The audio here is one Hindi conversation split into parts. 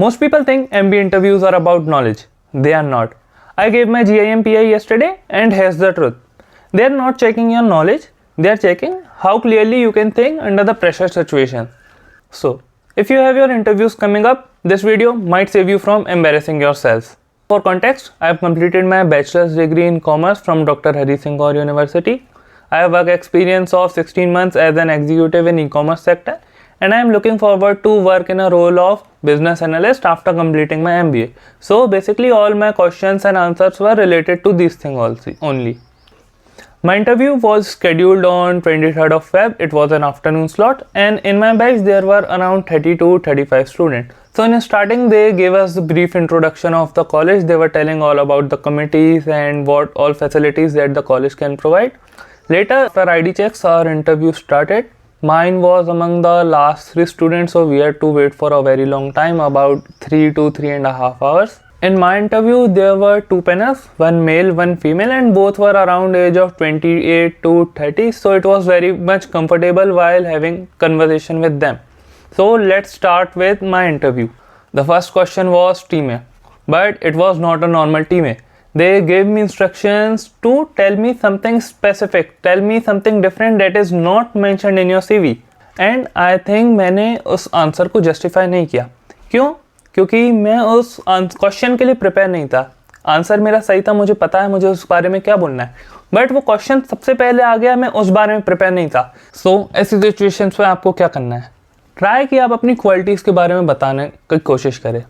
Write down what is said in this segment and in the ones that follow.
Most people think MBA interviews are about knowledge. They are not. I gave my GIM PI yesterday and here's the truth. They are not checking your knowledge. They are checking how clearly you can think under the pressure situation. So, if you have your interviews coming up, this video might save you from embarrassing yourselves. For context, I have completed my bachelor's degree in commerce from Dr. Hari Singh Kaur University. I have work experience of 16 months as an executive in e-commerce sector, and I am looking forward to work in a role of business analyst after completing my MBA. So basically all my questions and answers were related to these things only. My interview was scheduled on 23rd of Feb. It was an afternoon slot, and in my batch there were around 30 to 35 students. So in starting they gave us a brief introduction of the college. They were telling all about the committees and what all facilities that the college can provide. Later, after ID checks, our interview started. Mine was among the last 3 students, so we had to wait for a very long time, about 3 to 3.5 hours. In my interview, there were 2 panels, one male, one female, and both were around age of 28 to 30. So it was very much comfortable while having conversation with them. So let's start with my interview. The first question was TMA, but it was not a normal TMA. They gave me instructions to tell me something specific, tell me something different that is not mentioned in your CV. And I think मैंने उस आंसर को जस्टिफाई नहीं किया. क्यों? क्योंकि मैं उस क्वेश्चन के लिए प्रिपेयर नहीं था. आंसर मेरा सही था, मुझे पता है मुझे उस बारे में क्या बोलना है, बट वो क्वेश्चन सबसे पहले आ गया, मैं उस बारे में प्रिपेयर नहीं था. सो ऐसी सिचुएशंस में आपको क्या करना है? ट्राई कि आप अपनी क्वालिटीज़ के बारे में बताने की कोशिश करें.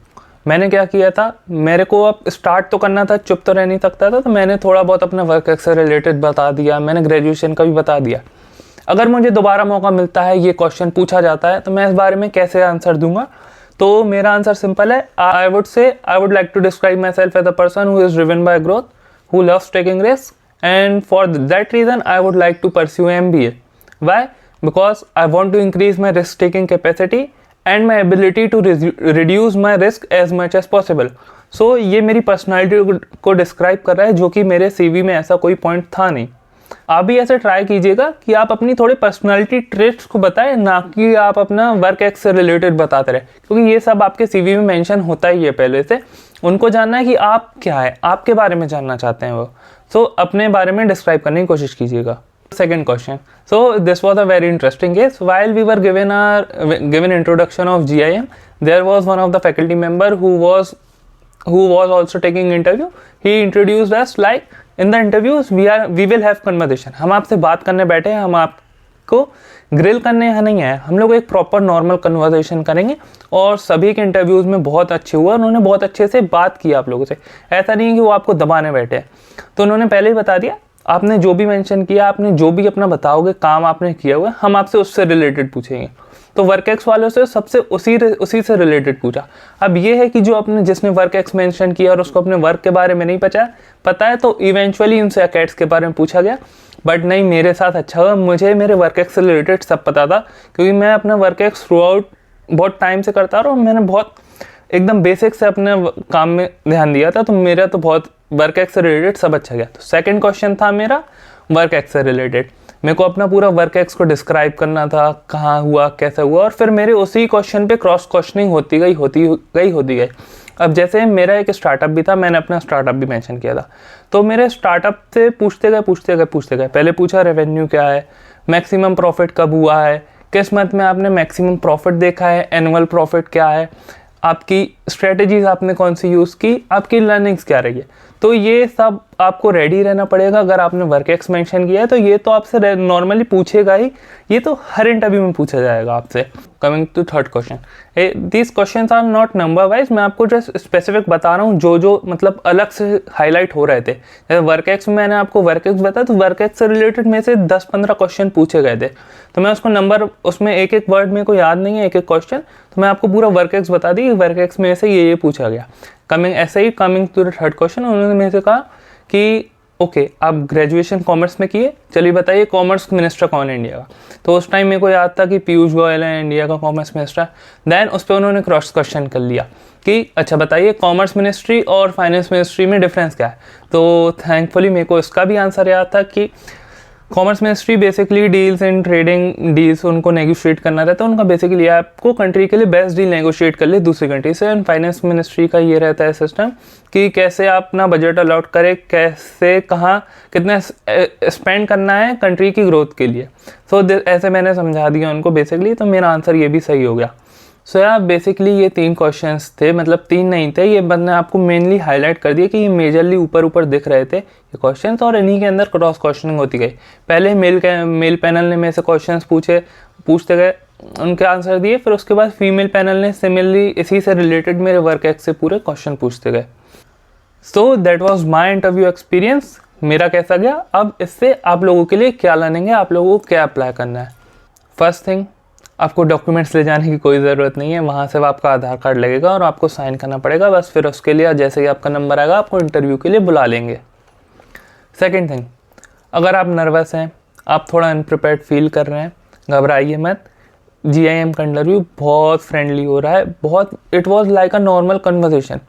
मैंने क्या किया था, मेरे को अब स्टार्ट तो करना था, चुप तो रह नहीं सकता था, तो मैंने थोड़ा बहुत अपने वर्क एक्स से रिलेटेड बता दिया. मैंने ग्रेजुएशन का भी बता दिया. अगर मुझे दोबारा मौका मिलता है, ये क्वेश्चन पूछा जाता है, तो मैं इस बारे में कैसे आंसर दूंगा? तो मेरा आंसर सिंपल है. I would like to describe my self as a person who is driven by growth, who loves taking risk, and for that reason I would like to pursue MBA. Why? Because I want to increase my risk taking capacity and my ability to reduce my risk as much as possible. So ये मेरी पर्सनालिटी को डिस्क्राइब कर रहा है, जो कि मेरे CV में ऐसा कोई पॉइंट था नहीं. आप भी ऐसे ट्राई कीजिएगा कि आप अपनी थोड़े पर्सनालिटी ट्रेट्स को बताएं, ना कि आप अपना वर्क एक्स से रिलेटेड बताते रहे, क्योंकि ये सब आपके CV में मेंशन होता ही है पहले से. उनको जानना है कि आप क्या है, आपके बारे में जानना चाहते हैं वो. सो अपने बारे में डिस्क्राइब करने की कोशिश कीजिएगा. Second question. So this was a very interesting case. While we were given introduction of GIM, there was one of the faculty member who was also taking interview. He introduced us like in the interviews we will have conversation. हम आपसे बात करने बैठे हैं, हम आपको ग्रिल करने यहाँ नहीं है, हम लोग एक प्रॉपर नॉर्मल कन्वर्सेशन करेंगे. और सभी के इंटरव्यूज़ में बहुत अच्छे हुआ, उन्होंने बहुत अच्छे से बात की आप लोगों से. ऐसा नहीं है कि वो आपको दबाने बैठे हैं. तो उन्होंने पहले ही बता दिया, आपने जो भी मेंशन किया, आपने जो भी अपना बताओगे काम आपने किया हुआ, हम आपसे उससे रिलेटेड पूछेंगे. तो वर्क एक्स वालों से सबसे उसी से रिलेटेड पूछा. अब ये है कि जो जिसने वर्क एक्स मेंशन किया और उसको अपने वर्क के बारे में नहीं पता है, तो इवेंचुअली उनसे अकेट्स के बारे में पूछा गया. बट नहीं, मेरे साथ अच्छा हुआ, मुझे मेरे वर्क एक्स से रिलेटेड सब पता था, क्योंकि मैं अपना वर्क एक्स थ्रू आउट बहुत टाइम से करता रहा और मैंने बहुत एकदम बेसिक से अपने काम में ध्यान दिया था. तो मेरा तो बहुत वर्क एक्स से रिलेटेड सब अच्छा गया. तो सेकंड क्वेश्चन था मेरा वर्क एक्स से रिलेटेड. मेरे को अपना पूरा वर्क एक्स को डिस्क्राइब करना था, कहाँ हुआ, कैसे हुआ, और फिर मेरे उसी क्वेश्चन पे क्रॉस क्वेश्चनिंग होती गई. अब जैसे मेरा एक स्टार्टअप भी था, मैंने अपना स्टार्टअप भी मेंशन किया था. तो मेरे स्टार्टअप से पूछते गए. पहले पूछा रेवेन्यू क्या है, मैक्सिमम प्रॉफिट कब हुआ है, किस मंथ में आपने मैक्सिमम प्रॉफिट देखा है, एनुअल प्रॉफिट क्या है, आपकी स्ट्रेटजीज आपने कौन सी यूज़ की, आपकी लर्निंग्स क्या रही है. तो ये सब आपको रेडी रहना पड़ेगा. अगर आपने वर्क एक्स मेंशन किया है तो ये तो आपसे नॉर्मली पूछेगा ही, ये तो हर इंटरव्यू में पूछा जाएगा आपसे. Coming to third question, these questions are not number wise. मैं आपको जस्ट स्पेसिफिक बता रहा हूँ जो मतलब अलग से हाईलाइट हो रहे थे. जैसे वर्क एक्स में मैंने आपको वर्क एक्स बताया, तो वर्क एक्स से रिलेटेड में से 10-15 क्वेश्चन पूछे गए थे. तो मैं उसको नंबर, उसमें एक वर्ड मेरे को याद नहीं है, एक क्वेश्चन, तो मैं आपको पूरा वर्क एक्स बता दी. वर्क एक्स में से ये पूछा गया. Coming to the third question, उन्होंने मेरे से कहा कि ओके, आप ग्रेजुएशन कॉमर्स में किए, चलिए बताइए कॉमर्स मिनिस्टर कौन है इंडिया का. तो उस टाइम मेरे को याद था कि पीयूष गोयल है इंडिया का कॉमर्स मिनिस्टर. देन उस पर उन्होंने क्रॉस क्वेश्चन कर लिया कि अच्छा बताइए कॉमर्स मिनिस्ट्री और फाइनेंस मिनिस्ट्री में डिफरेंस क्या है. तो थैंकफुली मेरे को इसका भी आंसर याद था कि commerce ministry basically deals and trading deals उनको नेगोशिएट करना रहता है, उनका बेसिकली आपको कंट्री के लिए बेस्ट डील नेगोशिएट कर ले दूसरी कंट्री से। एंड फाइनेंस मिनिस्ट्री का ये रहता है सिस्टम कि कैसे आप अपना बजट अलॉट करें, कैसे कहाँ कितना स्पेंड करना है कंट्री की ग्रोथ के लिए। सो ऐसे मैंने समझा दिया उनको बेसिकली, तो मेरा आंसर ये भी सही हो गया। सो यार बेसिकली ये 3 क्वेश्चंस थे, मतलब 3 नहीं थे, ये मैंने आपको मेनली हाईलाइट कर दिया कि ये मेजरली ऊपर ऊपर दिख रहे थे ये क्वेश्चंस, और इन्हीं के अंदर क्रॉस क्वेश्चनिंग होती गई। पहले मेल पैनल ने मेरे से क्वेश्चंस पूछते गए, उनके आंसर दिए, फिर उसके बाद फीमेल पैनल ने सिमिलरली इसी से रिलेटेड मेरे वर्क एक्स से पूरे क्वेश्चन पूछते गए। So that was my interview experience. मेरा कैसा गया, अब इससे आप लोगों के लिए क्या लर्निंग है, आप लोगों को क्या अप्लाई करना है। फर्स्ट थिंग, आपको डॉक्यूमेंट्स ले जाने की कोई ज़रूरत नहीं है, वहाँ से आपका आधार कार्ड लगेगा और आपको साइन करना पड़ेगा बस। फिर उसके लिए जैसे ही आपका नंबर आएगा आपको इंटरव्यू के लिए बुला लेंगे। सेकंड थिंग, अगर आप नर्वस हैं, आप थोड़ा अनप्रिपेयर्ड फील कर रहे हैं, घबराइए मत। GIM का इंटरव्यू बहुत फ्रेंडली हो रहा है, बहुत it was like a normal conversation.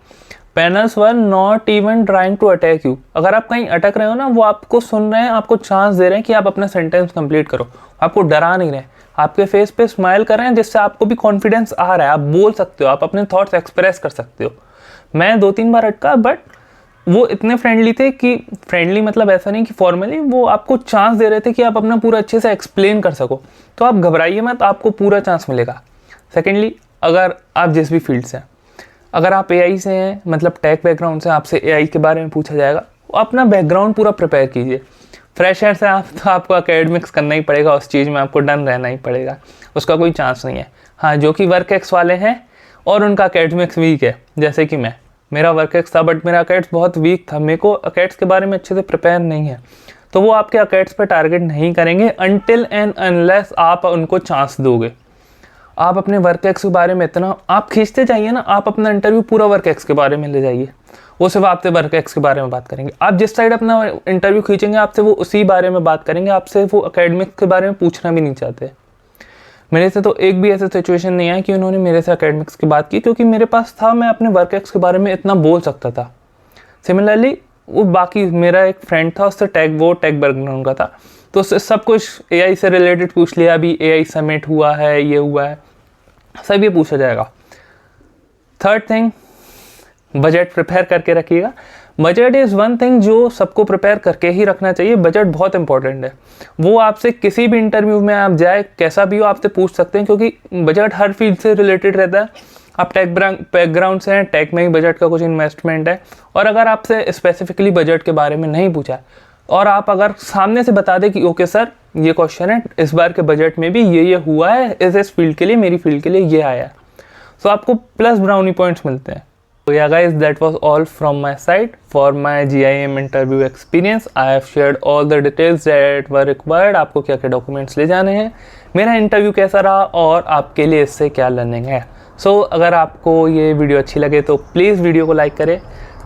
Panels were not even trying to attack you. अगर आप कहीं अटक रहे हो ना, वो आपको सुन रहे हैं, आपको चांस दे रहे हैं कि आप अपना सेंटेंस कंप्लीट करो, आपको डरा नहीं रहे, आपके फेस पे स्माइल कर रहे हैं, जिससे आपको भी कॉन्फिडेंस आ रहा है, आप बोल सकते हो, आप अपने थॉट्स एक्सप्रेस कर सकते हो। मैं 2-3 बार अटका, बट वो इतने फ्रेंडली थे कि फ्रेंडली मतलब ऐसा नहीं कि फॉर्मली, वो आपको चांस दे रहे थे कि आप अपना पूरा अच्छे से एक्सप्लेन कर सको। तो आप घबराइए मत, आपको पूरा चांस मिलेगा। सेकेंडली, अगर आप जिस भी फील्ड से हैं, अगर आप AI से हैं, मतलब टेक बैकग्राउंड से, आपसे AI के बारे में पूछा जाएगा, अपना बैकग्राउंड पूरा प्रिपेयर कीजिए। फ्रेशर से आप तो आपको एकेडमिक्स करना ही पड़ेगा, उस चीज़ में आपको डन रहना ही पड़ेगा, उसका कोई चांस नहीं है। हाँ, जो कि वर्क एक्स वाले हैं और उनका एकेडमिक्स वीक है, जैसे कि मेरा वर्क एक्स था बट मेरा अकेड्स बहुत वीक था, मेरे को अकेड्स के बारे में अच्छे से प्रिपेयर नहीं है, तो वो आपके अकेड्स पे टारगेट नहीं करेंगे अनटिल एंड अनलेस आप उनको चांस दोगे। आप अपने वर्क एक्स के बारे में इतना आप खींचते जाइए ना, आप अपना इंटरव्यू पूरा वर्क एक्स के बारे में ले जाइए, वो सिर्फ आपसे वर्क एक्स के बारे में बात करेंगे। आप जिस साइड अपना इंटरव्यू खींचेंगे, आपसे वो उसी बारे में बात करेंगे, आपसे वो एकेडमिक्स के बारे में पूछना भी नहीं चाहते। मेरे से तो एक भी ऐसा सिचुएशन नहीं आया कि उन्होंने मेरे से एकेडमिक्स की बात की, क्योंकि मेरे पास था, मैं अपने वर्क एक्स के बारे में इतना बोल सकता था। सिमिलरली वो बाकी मेरा एक फ्रेंड था, उससे टेक बैकग्राउंड का था, तो उससे सब कुछ AI से रिलेटेड पूछ लिया। अभी AI समिट हुआ है, ये हुआ है, सब ये पूछा जाएगा। थर्ड थिंग, बजट प्रिपेयर करके रखिएगा। बजट इज़ वन थिंग जो सबको प्रिपेयर करके ही रखना चाहिए। बजट बहुत इंपॉर्टेंट है, वो आपसे किसी भी इंटरव्यू में आप जाए, कैसा भी हो, आपसे पूछ सकते हैं, क्योंकि बजट हर फील्ड से रिलेटेड रहता है। आप टेक बैकग्राउंड से हैं, टेक में ही बजट का कुछ इन्वेस्टमेंट है, और अगर आपसे स्पेसिफिकली बजट के बारे में नहीं पूछा है और आप अगर सामने से बता दें कि ओके सर ये क्वेश्चन है, इस बार के बजट में भी ये हुआ है, इस फील्ड के लिए, मेरी फील्ड के लिए ये आया है, तो आपको प्लस ब्राउनी पॉइंट्स मिलते हैं। So yeah guys, that was all from my side for my GIM interview experience. I have shared all the details that were required. आपको क्या क्या डॉक्यूमेंट्स ले जाने हैं, मेरा इंटरव्यू कैसा रहा और आपके लिए इससे क्या लर्निंग है। सो अगर आपको ये वीडियो अच्छी लगे तो प्लीज़ वीडियो को लाइक करें,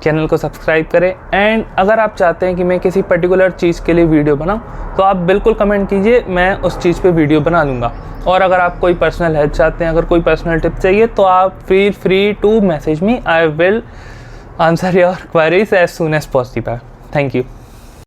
चैनल को सब्सक्राइब करें, एंड अगर आप चाहते हैं कि मैं किसी पर्टिकुलर चीज़ के लिए वीडियो बनाऊं तो आप बिल्कुल कमेंट कीजिए, मैं उस चीज़ पे वीडियो बना लूँगा। और अगर आप कोई पर्सनल हेल्प चाहते हैं, अगर कोई पर्सनल टिप चाहिए, तो आप feel free to message me, I will answer your queries as soon as possible. Thank you.